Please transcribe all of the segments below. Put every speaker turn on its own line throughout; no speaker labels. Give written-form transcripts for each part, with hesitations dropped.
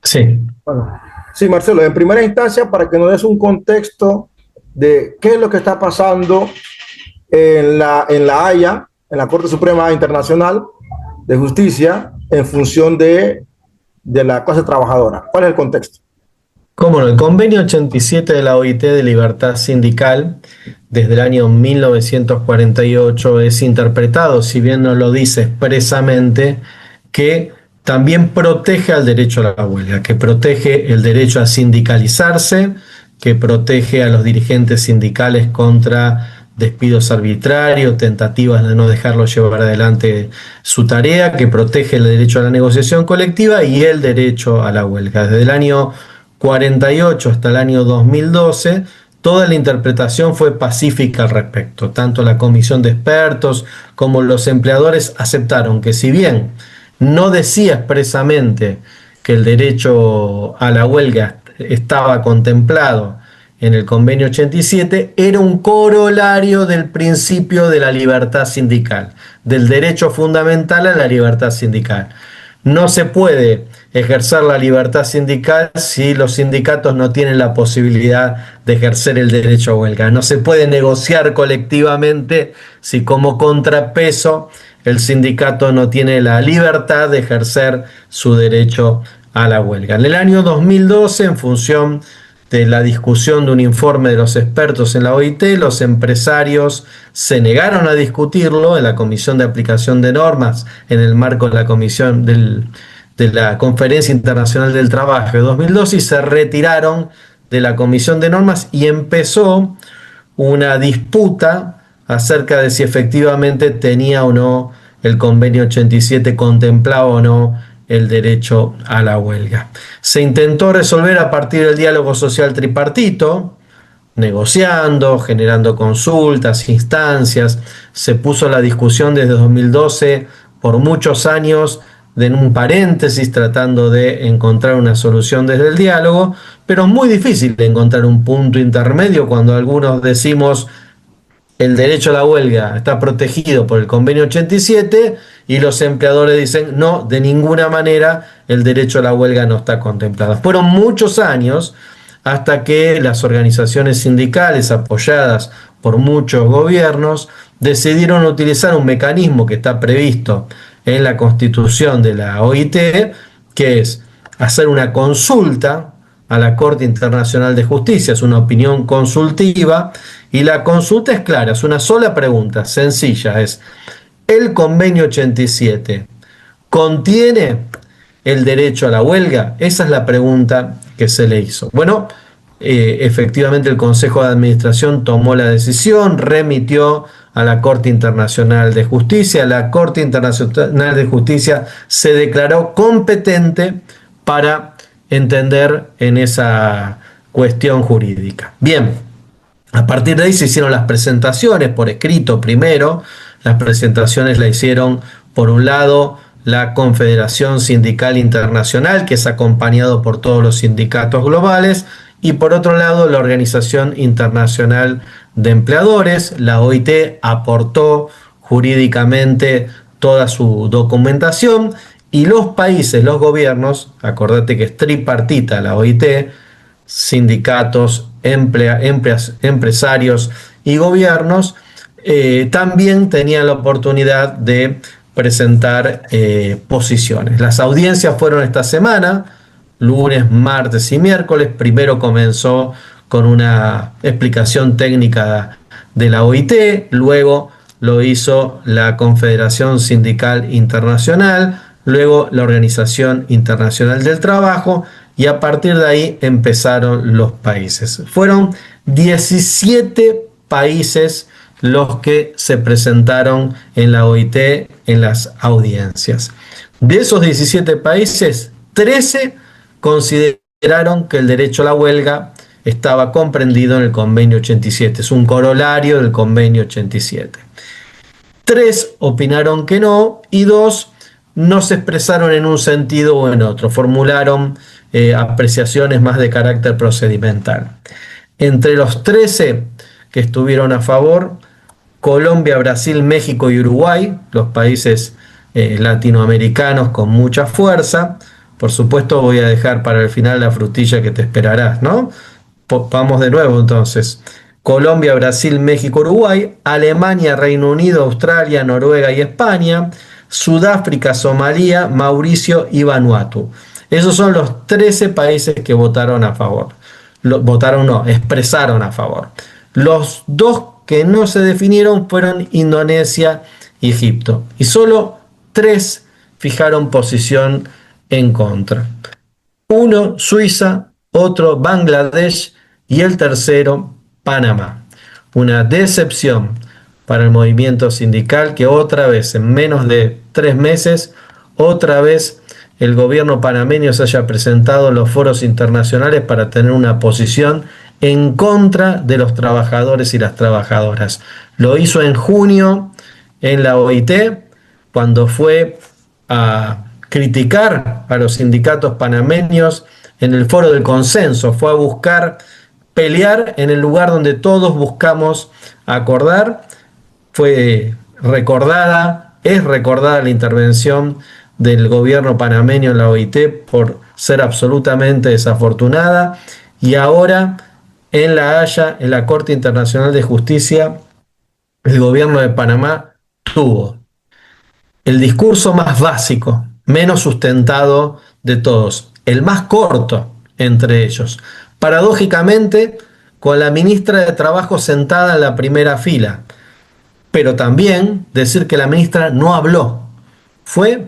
Sí,
Bueno, sí, Marcelo, en primera instancia, para que nos des un contexto de qué es lo que está pasando en la Haya, en la Corte Suprema Internacional de Justicia, en función de la clase trabajadora. ¿Cuál es el contexto?
cómo no, el convenio 87 de la OIT de libertad sindical desde el año 1948 es interpretado, si bien no lo dice expresamente, que también protege al derecho a la huelga, que protege el derecho a sindicalizarse, que protege a los dirigentes sindicales contra despidos arbitrarios, tentativas de no dejarlo llevar adelante su tarea, que protege el derecho a la negociación colectiva y el derecho a la huelga. Desde el año 48 hasta el año 2012, toda la interpretación fue pacífica al respecto. Tanto la comisión de expertos como los empleadores aceptaron que, si bien no decía expresamente que el derecho a la huelga estaba contemplado en el convenio 87, era un corolario del principio de la libertad sindical, del derecho fundamental a la libertad sindical. No se puede ejercer la libertad sindical si los sindicatos no tienen la posibilidad de ejercer el derecho a huelga. No se puede negociar colectivamente si como contrapeso el sindicato no tiene la libertad de ejercer su derecho a la huelga. En el año 2012, en función de la discusión de un informe de los expertos en la OIT, los empresarios se negaron a discutirlo en la Comisión de Aplicación de Normas en el marco de la Comisión de la Conferencia Internacional del Trabajo de 2012 y se retiraron de la Comisión de Normas y empezó una disputa acerca de si efectivamente tenía o no el convenio 87, contemplaba o no el derecho a la huelga. Se intentó resolver a partir del diálogo social tripartito, negociando, generando consultas, instancias. Se puso la discusión desde 2012 por muchos años en un paréntesis tratando de encontrar una solución desde el diálogo, pero es muy difícil de encontrar un punto intermedio cuando algunos decimos el derecho a la huelga está protegido por el convenio 87 y los empleadores dicen no, de ninguna manera el derecho a la huelga no está contemplado. Fueron muchos años hasta que las organizaciones sindicales apoyadas por muchos gobiernos decidieron utilizar un mecanismo que está previsto en la constitución de la OIT, que es hacer una consulta a la Corte Internacional de Justicia, es una opinión consultiva y la consulta es clara, es una sola pregunta, sencilla, es ¿el convenio 87 contiene el derecho a la huelga? Esa es la pregunta que se le hizo. Bueno, efectivamente el Consejo de Administración tomó la decisión, remitió a la Corte Internacional de Justicia. La Corte Internacional de Justicia se declaró competente para entender en esa cuestión jurídica. Bien, a partir de ahí se hicieron las presentaciones por escrito primero. Las presentaciones la hicieron, por un lado, la Confederación Sindical Internacional, que es acompañado por todos los sindicatos globales, y por otro lado, la Organización Internacional de Empleadores, la OIT, aportó jurídicamente toda su documentación y los países, los gobiernos, acordate que es tripartita la OIT, sindicatos, empresarios y gobiernos, también tenían la oportunidad de presentar posiciones. Las audiencias fueron esta semana, lunes, martes y miércoles. Primero comenzó con una explicación técnica de la OIT, luego lo hizo la Confederación Sindical Internacional, luego la Organización Internacional del Trabajo y a partir de ahí empezaron los países. Fueron 17 países los que se presentaron en la OIT en las audiencias. De esos 17 países, 13 consideraron que el derecho a la huelga estaba comprendido en el convenio 87. Es un corolario del convenio 87. 3 opinaron que no y 2 no se expresaron en un sentido o en otro, formularon apreciaciones más de carácter procedimental. Entre los 13 que estuvieron a favor, Colombia, Brasil, México y Uruguay, los países latinoamericanos con mucha fuerza, por supuesto voy a dejar para el final la frutilla que te esperarás, ¿no? Vamos de nuevo entonces. Colombia, Brasil, México, Uruguay, Alemania, Reino Unido, Australia, Noruega y España, Sudáfrica, Somalia, Mauricio y Vanuatu. Esos son los 13 países que votaron a favor. Votaron no, expresaron a favor. Los dos que no se definieron fueron Indonesia y Egipto. Y solo 3 fijaron posición en contra. Uno, Suiza, otro, Bangladesh y el tercero, Panamá. Una decepción para el movimiento sindical que otra vez, en menos de 3 meses, otra vez el gobierno panameño se haya presentado en los foros internacionales para tener una posición en contra de los trabajadores y las trabajadoras. Lo hizo en junio en la OIT, cuando fue a criticar a los sindicatos panameños en el foro del consenso, fue a buscar pelear en el lugar donde todos buscamos acordar. Fue recordada, es recordada la intervención del gobierno panameño en la OIT por ser absolutamente desafortunada, y ahora en La Haya, en la Corte Internacional de Justicia, el gobierno de Panamá tuvo el discurso más básico, menos sustentado de todos, el más corto entre ellos. Paradójicamente, con la ministra de Trabajo sentada en la primera fila, pero también decir que la ministra no habló.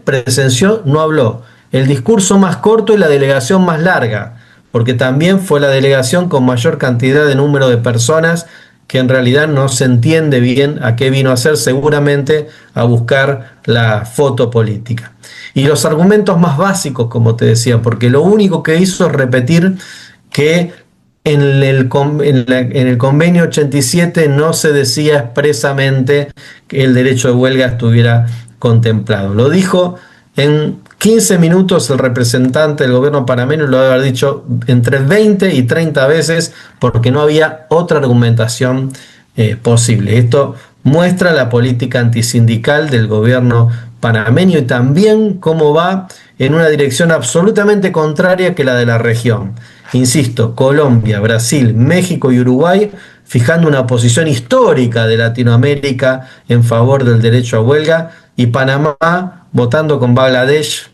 Presenció, no habló. El discurso más corto y la delegación más larga, porque también fue la delegación con mayor cantidad de número de personas, que en realidad no se entiende bien a qué vino a hacer, seguramente a buscar la foto política. Y los argumentos más básicos, como te decía, porque lo único que hizo es repetir que en el convenio 87 no se decía expresamente que el derecho de huelga estuviera contemplado. Lo dijo en 15 minutos el representante del gobierno panameño, lo debe haber dicho entre 20 y 30 veces, porque no había otra argumentación posible. Esto muestra la política antisindical del gobierno panameño y también cómo va en una dirección absolutamente contraria que la de la región. Insisto, Colombia, Brasil, México y Uruguay fijando una posición histórica de Latinoamérica en favor del derecho a huelga, y Panamá votando con Bangladesh,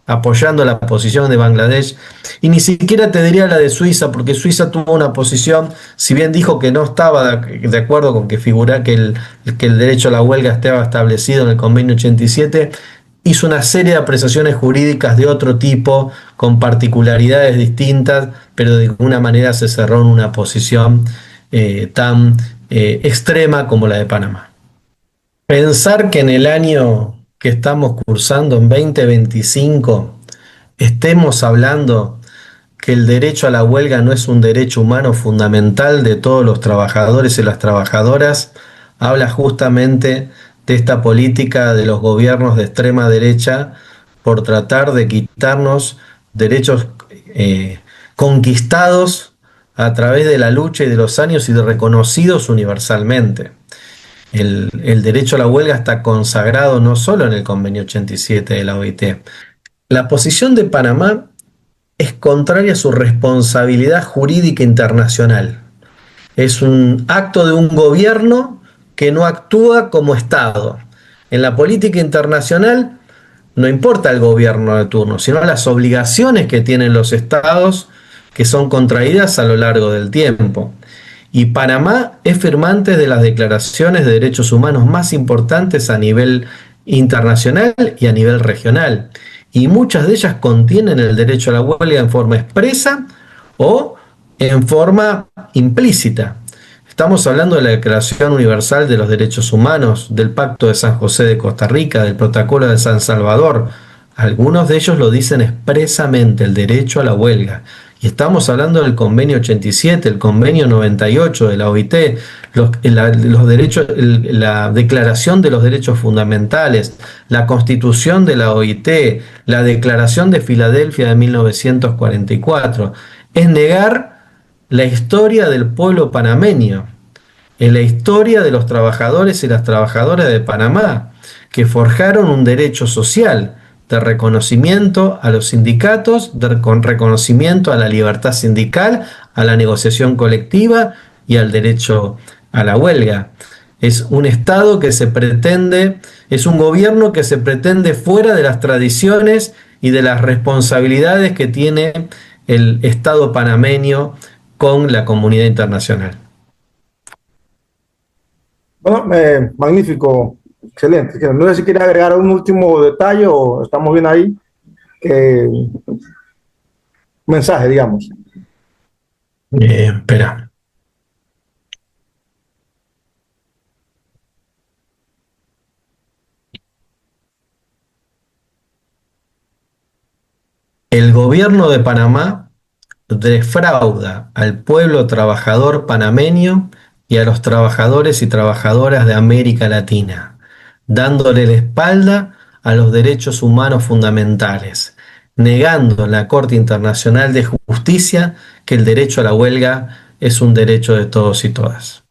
apoyando la posición de Bangladesh, y ni siquiera te diría la de Suiza, porque Suiza tuvo una posición, si bien dijo que no estaba de acuerdo con que figura que el derecho a la huelga estaba establecido en el convenio 87, hizo una serie de apreciaciones jurídicas de otro tipo, con particularidades distintas, pero de alguna manera se cerró en una posición tan extrema como la de Panamá. Pensar que en el año que estamos cursando, en 2025, estemos hablando que el derecho a la huelga no es un derecho humano fundamental de todos los trabajadores y las trabajadoras, habla justamente de esta política de los gobiernos de extrema derecha por tratar de quitarnos derechos conquistados a través de la lucha y de los años y de reconocidos universalmente. El derecho a la huelga está consagrado no solo en el convenio 87 de la OIT. La posición de Panamá es contraria a su responsabilidad jurídica internacional. Es un acto de un gobierno que no actúa como Estado. En la política internacional no importa el gobierno de turno, sino las obligaciones que tienen los estados, que son contraídas a lo largo del tiempo. Y Panamá es firmante de las declaraciones de derechos humanos más importantes a nivel internacional y a nivel regional. Y muchas de ellas contienen el derecho a la huelga en forma expresa o en forma implícita. Estamos hablando de la Declaración Universal de los Derechos Humanos, del Pacto de San José de Costa Rica, del Protocolo de San Salvador. Algunos de ellos lo dicen expresamente, el derecho a la huelga. Y estamos hablando del convenio 87, el convenio 98 de la OIT, los derechos, la Declaración de los Derechos Fundamentales, la Constitución de la OIT, la Declaración de Filadelfia de 1944. Es negar la historia del pueblo panameño, es la historia de los trabajadores y las trabajadoras de Panamá, que forjaron un derecho social de reconocimiento a los sindicatos, con reconocimiento a la libertad sindical, a la negociación colectiva y al derecho a la huelga. Es un Estado que se pretende, es un gobierno que se pretende fuera de las tradiciones y de las responsabilidades que tiene el Estado panameño con la comunidad internacional.
Bueno, magnífico, excelente. No sé si quiere agregar un último detalle o estamos bien ahí. Mensaje, digamos.
Espera. El gobierno de Panamá defrauda al pueblo trabajador panameño y a los trabajadores y trabajadoras de América Latina, dándole la espalda a los derechos humanos fundamentales, negando en la Corte Internacional de Justicia que el derecho a la huelga es un derecho de todos y todas.